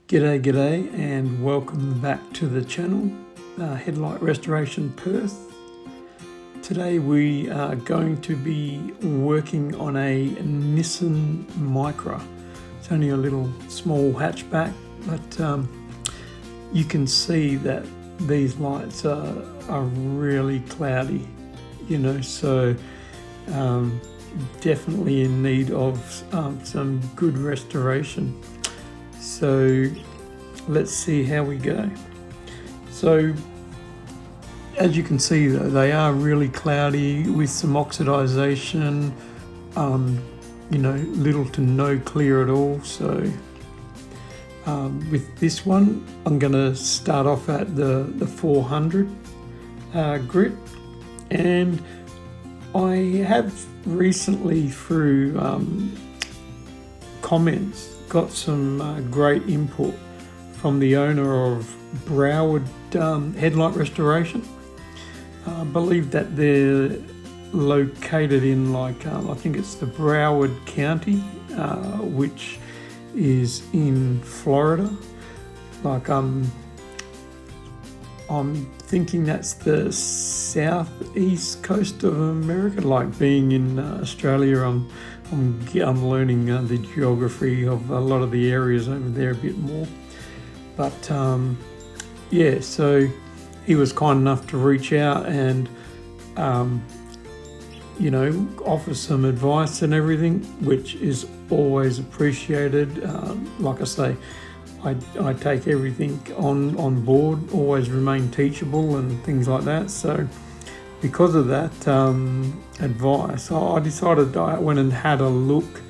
G'day and welcome back to the channel, Headlight Restoration Perth. Today we are going to be working on a Nissan Micra. It's only a little small hatchback, but you can see that these lights are really cloudy, so definitely in need of some good restoration. So let's see how we go. So as you can see, though, they are really cloudy with some oxidization, little to no clear at all. So with this one, I'm going to start off at the 400 grit, and I have recently through comments got some great input from the owner of Broward Headlight Restoration. I believe that they're located in I think it's the Broward County, which is in Florida. I'm thinking that's the southeast coast of America. Like being in Australia, I'm learning the geography of a lot of the areas over there a bit more. But so he was kind enough to reach out and offer some advice and everything, which is always appreciated. Like I say, I take everything on board, always remain teachable and things like that. So because of that advice, I decided I went and had a look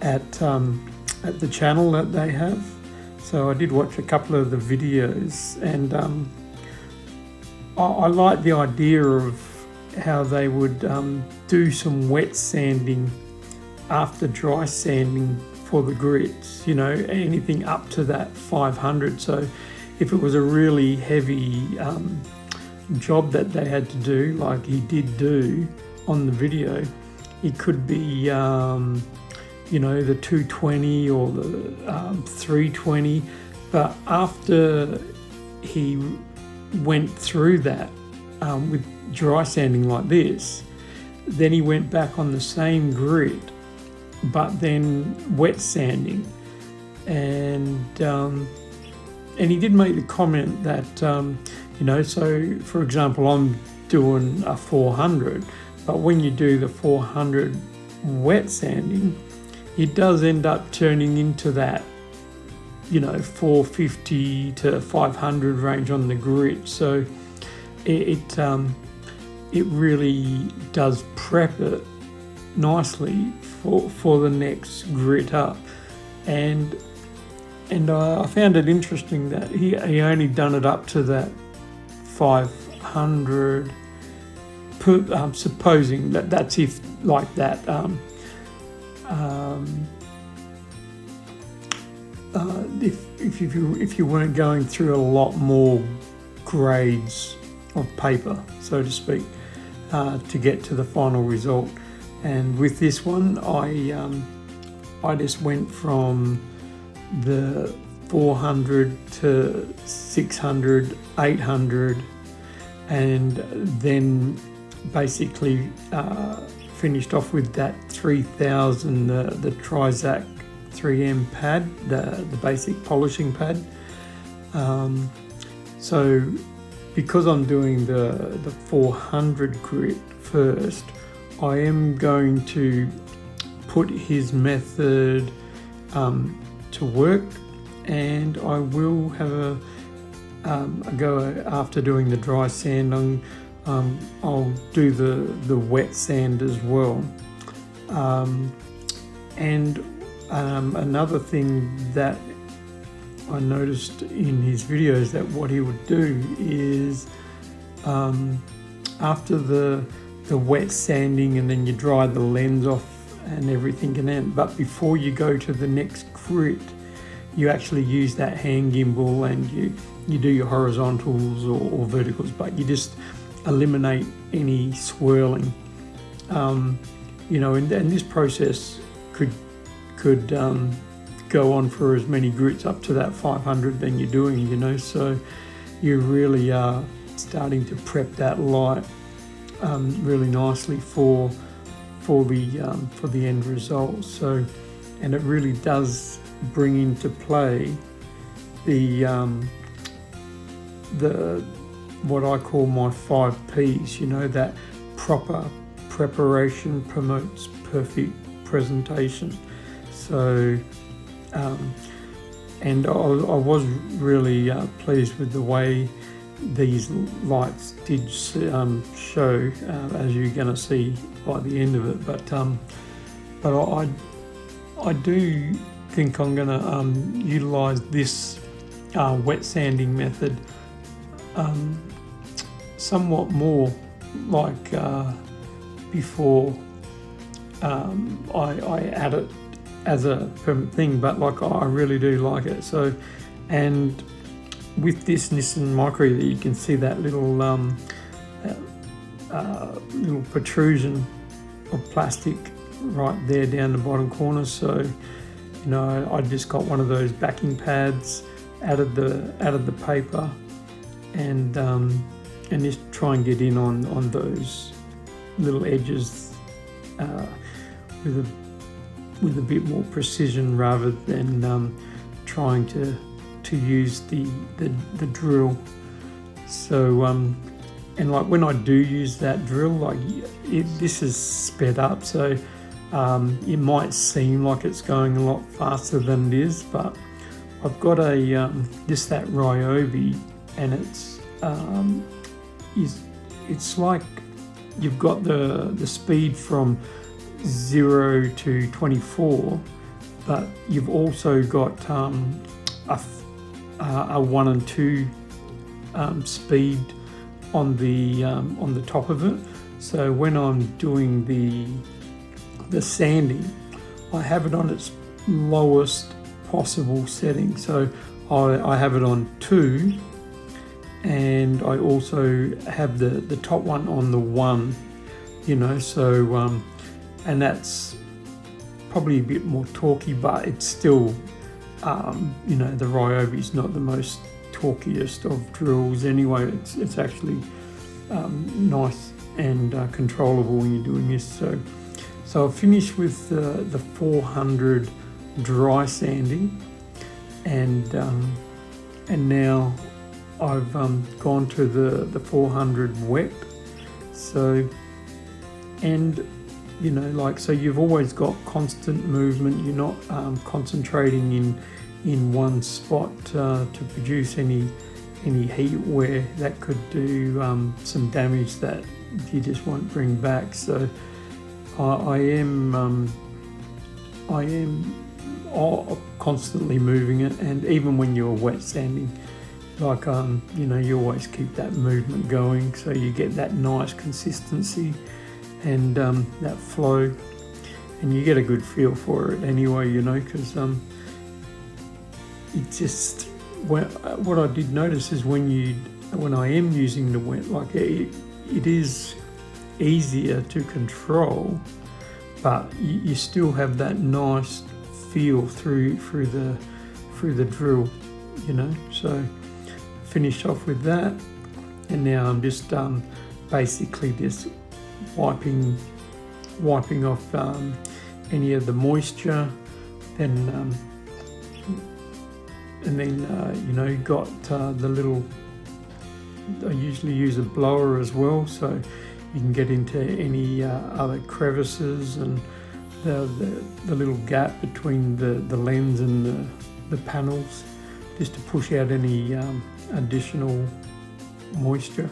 at the channel that they have. So I did watch a couple of the videos, and I like the idea of how they would do some wet sanding after dry sanding for the grits, anything up to that 500. So if it was a really heavy job that they had to do, like he did do on the video, it could be the 220 or the 320, but after he went through that with dry sanding like this, then he went back on the same grit but then wet sanding, and he did make the comment that so for example, I'm doing a 400, but when you do the 400 wet sanding, it does end up turning into that 450 to 500 range on the grit. So it really does prep it nicely for the next grit up, and I found it interesting that he only done it up to that 500, supposing that's if like that if you weren't going through a lot more grades of paper, so to speak, to get to the final result. And with this one, I just went from the 400 to 600, 800, and then basically finished off with that 3000, the Trizac 3M pad, the basic polishing pad. So because I'm doing the 400 grit first, I am going to put his method to work, and I will have a go after doing the dry sand. I'll do the wet sand as well. And another thing that I noticed in his videos, that what he would do is after the wet sanding, and then you dry the lens off and everything, but before you go to the next grit, you actually use that hand gimbal and you do your horizontals or verticals, but you just eliminate any swirling. And this process could go on for as many grits up to that 500 then you're doing, you know, so you really are starting to prep that light really nicely for the end result. So, and it really does bring into play the what I call my 5 P's, you know, that proper preparation promotes perfect presentation. So, and I was really pleased with the way these lights did show, as you're going to see by the end of it. But I do think I'm going to utilise this wet sanding method somewhat more, like before I add it as a permanent thing, but like I really do like it. So, and with this Nissan Micra, you can see that little little protrusion of plastic right there down the bottom corner. So, you know, I just got one of those backing pads, added the paper, and just try and get in on those little edges with a bit more precision, rather than trying to use the drill. So and like when I do use that drill, like this is sped up, so it might seem like it's going a lot faster than it is, but I've got a just that Ryobi, and it's like you've got the speed from 0 to 24, but you've also got a 1 and 2 speed on the top of it. So when I'm doing the sanding, I have it on its lowest possible setting. So I have it on 2, and I also have the top one on the 1, you know, so and that's probably a bit more torquey, but it's still you know, the Ryobi is not the most torquiest of drills anyway. It's actually nice and controllable when you're doing this. So I've finished with the 400 dry sanding, and now I've gone to the 400 wet. So, and you know, like, so you've always got constant movement. You're not concentrating in one spot to produce any heat where that could do some damage that you just won't bring back. So I am constantly moving it, and even when you're wet sanding, like you know, you always keep that movement going, so you get that nice consistency and that flow, and you get a good feel for it anyway, you know, because it just, what I did notice is when I am using the wet, like it is easier to control, but you still have that nice feel through the drill, you know. So finished off with that, and now I'm just basically just wiping off any of the moisture, and then you know, got the little, I usually use a blower as well, so you can get into any other crevices and the little gap between the lens and the panels, just to push out any additional moisture.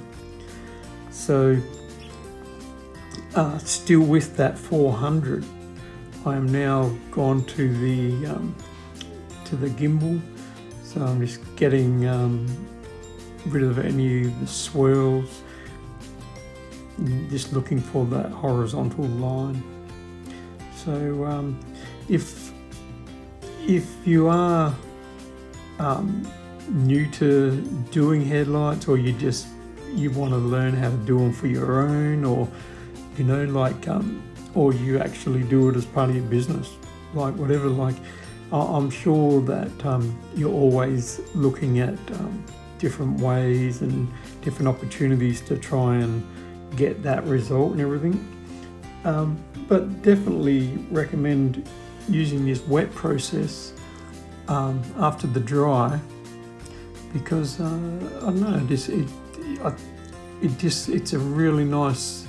So still with that 400, I am now gone to the gimbal. So I'm just getting rid of any of the swirls, just looking for that horizontal line. So if you are new to doing headlights, or you want to learn how to do them for your own, or you know, like or you actually do it as part of your business, like whatever, like I'm sure that you're always looking at different ways and different opportunities to try and get that result and everything. But definitely recommend using this wet process after the dry, because I don't know, it's a really nice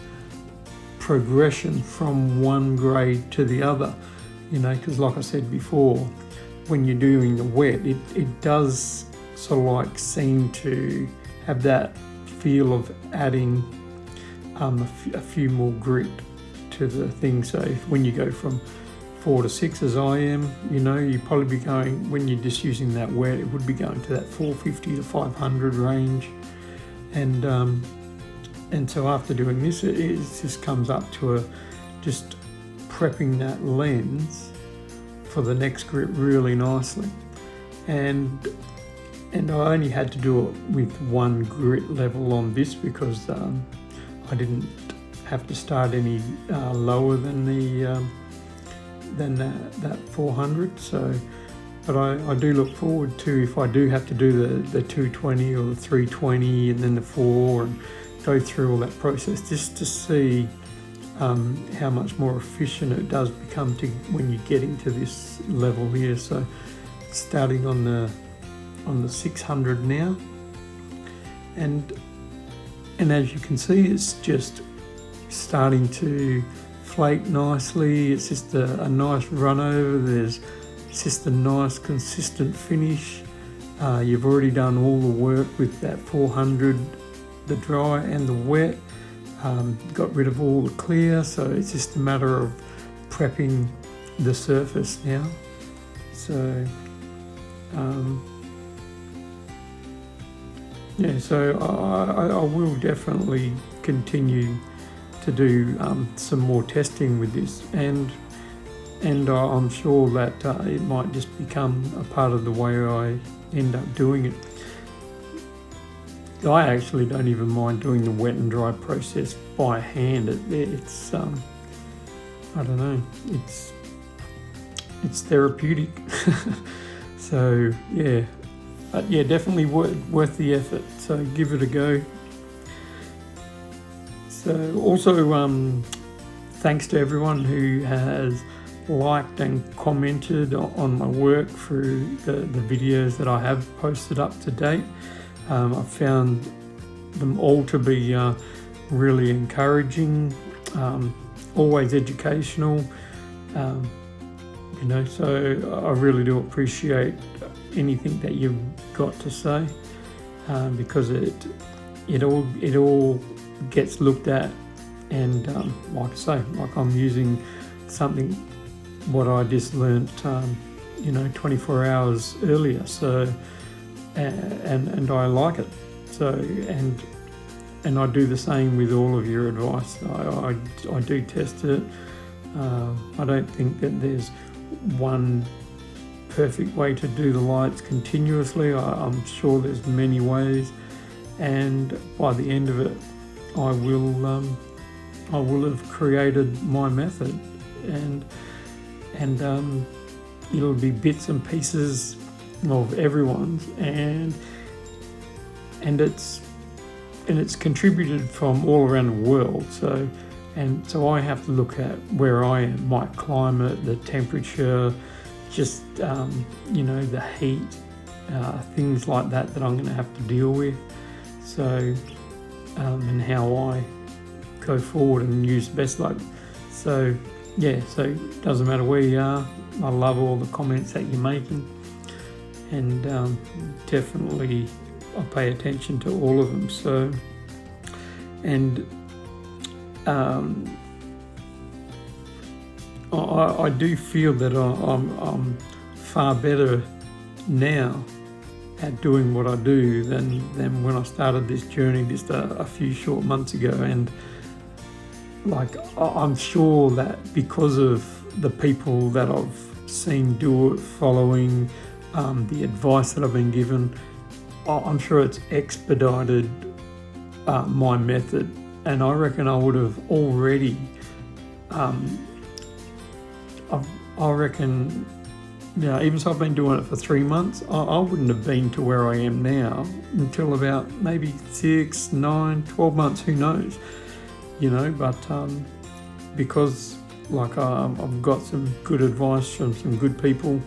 progression from one grade to the other, you know, because like I said before, when you're doing the wet, it does sort of like seem to have that feel of adding a few more grit to the thing. So when you go from 4 to 6 as I am, you know, you probably be going, when you're just using that wet, it would be going to that 450 to 500 range. And so after doing this, it just comes up to just prepping that lens for the next grit really nicely. And I only had to do it with one grit level on this because I didn't have to start any lower than that 400. So, but I do look forward to, if I do have to do the 220 or the 320 and then the 4 and go through all that process, just to see how much more efficient it does become to when you get into this level here. So starting on the 600 now, and as you can see, it's just starting to flake nicely. It's just a nice run over. It's just a nice consistent finish. You've already done all the work with that 400, the dry and the wet. Got rid of all the clear, so it's just a matter of prepping the surface now. So yeah, so I will definitely continue to do some more testing with this, and I'm sure that it might just become a part of the way I end up doing it. I actually don't even mind doing the wet and dry process by hand. It's I don't know, it's therapeutic. So yeah, but yeah, definitely worth the effort. So give it a go. So also thanks to everyone who has liked and commented on my work through the videos that I have posted up to date. I've found them all to be really encouraging, always educational, you know, so I really do appreciate anything that you've got to say, because it all gets looked at, and like I say, like I'm using something what I just learnt, you know, 24 hours earlier. So and I like it. So and I do the same with all of your advice. I do test it. I don't think that there's one perfect way to do the lights continuously. I'm sure there's many ways, and by the end of it, I will have created my method, and it'll be bits and pieces of everyone's, and it's contributed from all around the world. So I have to look at where I am, my climate, the temperature, just you know, the heat, things like that I'm going to have to deal with. So and how I go forward and use the best light. So yeah, so it doesn't matter where you are. I love all the comments that you're making, and definitely I pay attention to all of them. So, and I do feel that I'm far better now at doing what I do than when I started this journey just a few short months ago. And like, I'm sure that because of the people that I've seen do it, following the advice that I've been given, I'm sure it's expedited my method. And I reckon I would have already, I reckon Now, even so, I've been doing it for 3 months. I wouldn't have been to where I am now until about maybe 6, 9, 12 months, who knows, but because I've got some good advice from some good people,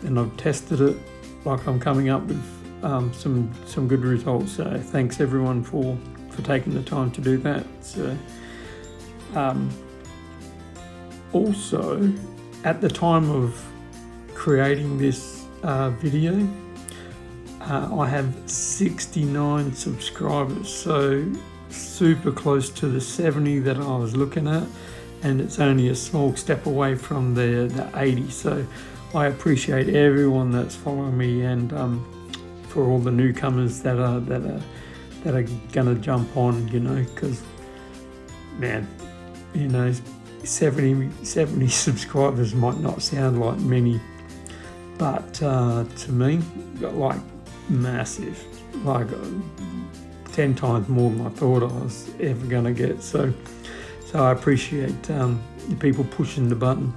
and I've tested it, I'm coming up with some good results. So thanks everyone for taking the time to do that. So also, at the time of creating this video, I have 69 subscribers, so super close to the 70 that I was looking at, and it's only a small step away from the 80. So I appreciate everyone that's following me, and for all the newcomers that are gonna jump on, because man, 70 subscribers might not sound like many, but to me, massive, 10 times more than I thought I was ever going to get. So I appreciate the people pushing the button.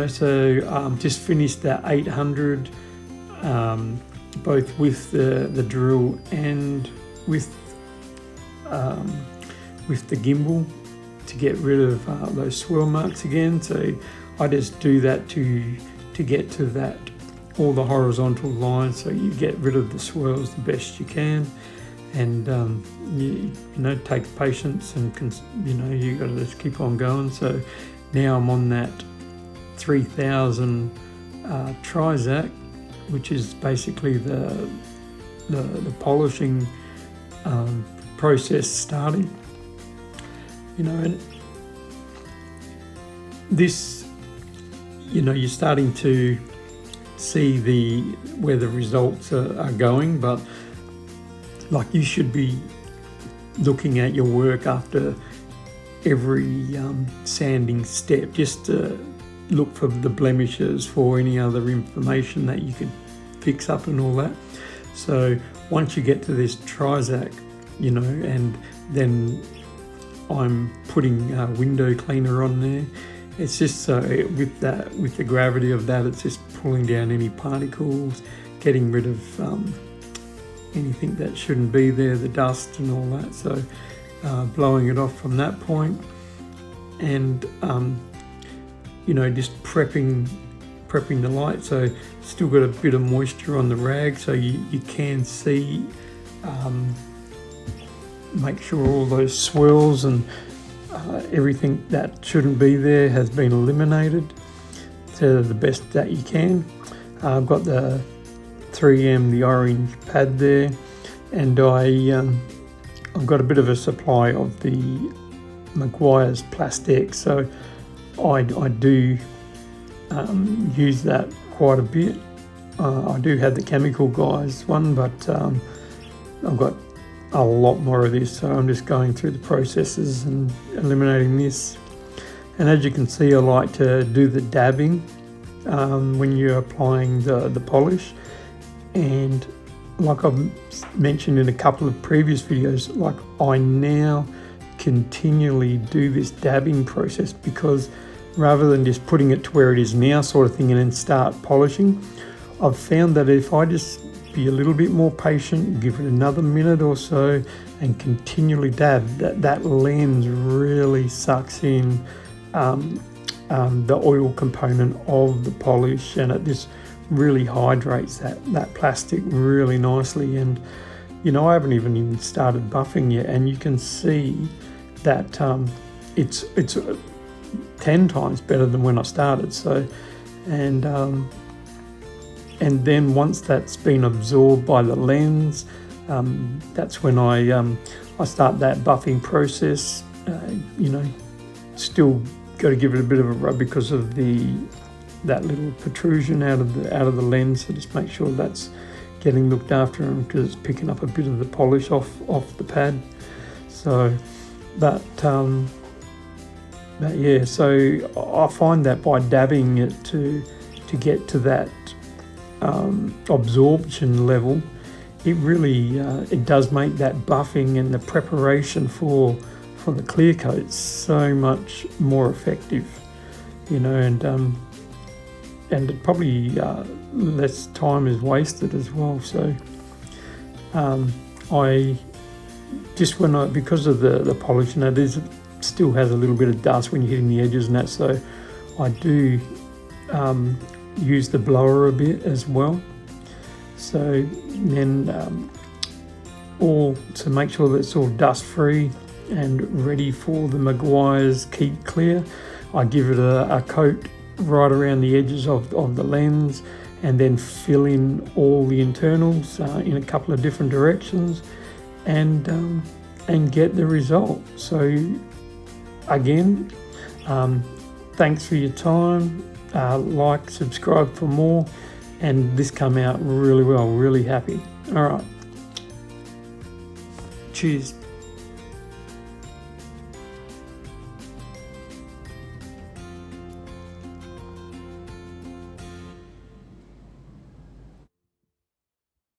So just finished that 800, both with the drill and with the gimbal, to get rid of those swirl marks again. So I just do that to get to that, all the horizontal lines, so you get rid of the swirls the best you can, and take patience, and you got to just keep on going. So now I'm on that 3000 Trizac, which is basically the polishing process starting. And this, you're starting to see where the results are going, but you should be looking at your work after every sanding step, just to look for the blemishes, for any other information that you could fix up and all that. So once you get to this Trizac, and then I'm putting window cleaner on there. It's just so with the gravity of that, it's just pulling down any particles, getting rid of anything that shouldn't be there, the dust and all that. So blowing it off from that point, and just prepping the light. So still got a bit of moisture on the rag, so you can see. Make sure all those swirls and everything that shouldn't be there has been eliminated to the best that you can. I've got the 3M, the orange pad there, and I've got a bit of a supply of the Maguire's plastic, so I do use that quite a bit. I do have the Chemical Guys one, but I've got a lot more of this, so I'm just going through the processes and eliminating this. And as you can see, I like to do the dabbing when you're applying the polish, and like I've mentioned in a couple of previous videos, I now continually do this dabbing process, because rather than just putting it to where it is now sort of thing and then start polishing, I've found that if I just be a little bit more patient, give it another minute or so, and continually dab, that lens really sucks in the oil component of the polish, and it just really hydrates that plastic really nicely. And I haven't even started buffing yet, and you can see that it's 10 times better than when I started. So and then once that's been absorbed by the lens, that's when I start that buffing process. Still got to give it a bit of a rub because of that little protrusion out of the lens. So just make sure that's getting looked after, because it's picking up a bit of the polish off the pad. So but yeah, so I find that by dabbing it to get to that absorption level, it really it does make that buffing and the preparation for the clear coat so much more effective, and and probably less time is wasted as well. So I just because of the polish, and it still has a little bit of dust when you're hitting the edges and that, so I do use the blower a bit as well. So then all to make sure that it's all dust free and ready for the Maguire's Keep Clear, I give it a coat right around the edges of the lens, and then fill in all the internals in a couple of different directions, and get the result. So again, thanks for your time. Like, subscribe for more, and this came out really well, really happy. All right, cheers.